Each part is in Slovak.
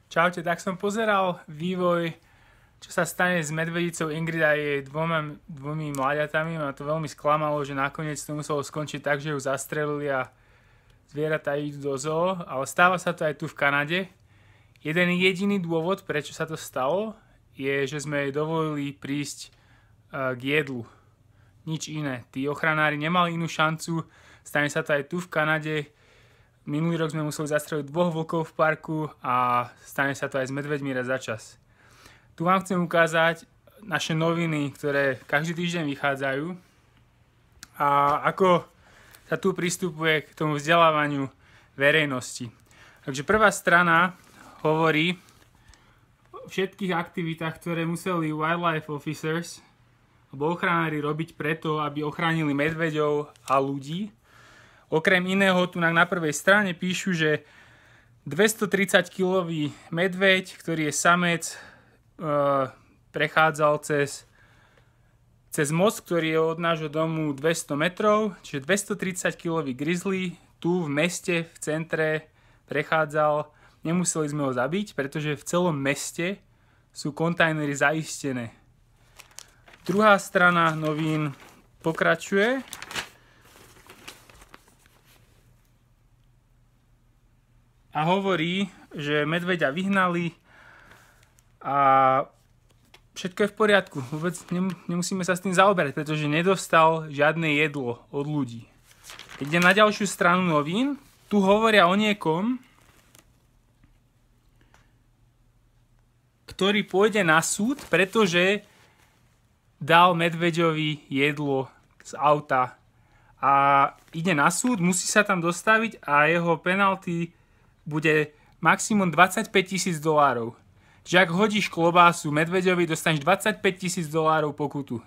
Čaute, tak som pozeral vývoj, čo sa stane s medvedicou Ingrid a jej dvomi mláďatami. Ma to veľmi sklamalo, že nakoniec to muselo skončiť tak, že ju zastrelili a zvieratá idú do zoo, ale stáva sa to aj tu v Kanade. Jeden jediný dôvod, prečo sa to stalo, je, že sme jej dovolili prísť k jedlu. Nič iné. Tí ochranári nemali inú šancu, stane sa to aj tu v Kanade. Minulý rok sme museli zastreliť 2 vlkov v parku a stane sa to aj s medveďmi raz za čas. Tu vám chcem ukázať naše noviny, ktoré každý týždeň vychádzajú a ako sa tu pristupuje k tomu vzdelávaniu verejnosti. Takže prvá strana hovorí o všetkých aktivitách, ktoré museli wildlife officers alebo ochranári robiť preto, aby ochránili medveďov a ľudí. Okrem iného tu na prvej strane píšu, že 230-kilový medveď, ktorý je samec, prechádzal cez most, ktorý je od nášho domu 200 metrov, čiže 230-kilový grizzly tu v meste, v centre prechádzal. Nemuseli sme ho zabiť, pretože v celom meste sú kontajnery zaistené. Druhá strana novín pokračuje. A hovorí, že medveďa vyhnali a všetko je v poriadku. Vôbec nemusíme sa s tým zaoberať, pretože nedostal žiadne jedlo od ľudí. Idem na ďalšiu stranu novín. Tu hovoria o niekom, ktorý pôjde na súd, pretože dal medveďovi jedlo z auta. A ide na súd, musí sa tam dostaviť a jeho penalty bude maximum $25,000. Čiže ak hodíš klobásu medveďovi, dostaneš $25,000 pokutu.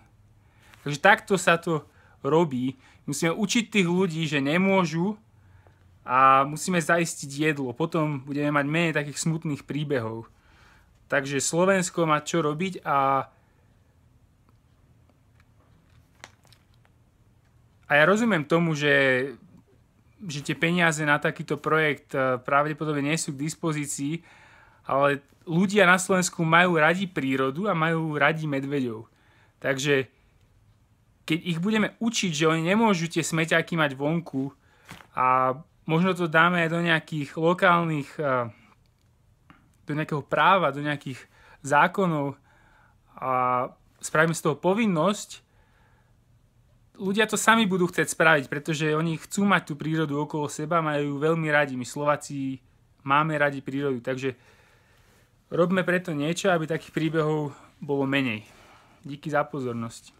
Takže takto sa to robí. Musíme učiť tých ľudí, že nemôžu a musíme zaistiť jedlo. Potom budeme mať menej takých smutných príbehov. Takže Slovensko má čo robiť a ja rozumiem tomu, že tie peniaze na takýto projekt pravdepodobne nie sú k dispozícii, ale ľudia na Slovensku majú radi prírodu a majú radi medveďov. Takže keď ich budeme učiť, že oni nemôžu tie smeťaky mať vonku a možno to dáme aj do nejakých lokálnych, do nejakého práva, do nejakých zákonov a spravíme z toho povinnosť, ľudia to sami budú chcieť spraviť, pretože oni chcú mať tú prírodu okolo seba, majú veľmi radi. My Slováci máme radi prírodu, takže robme preto niečo, aby takých príbehov bolo menej. Díky za pozornosť.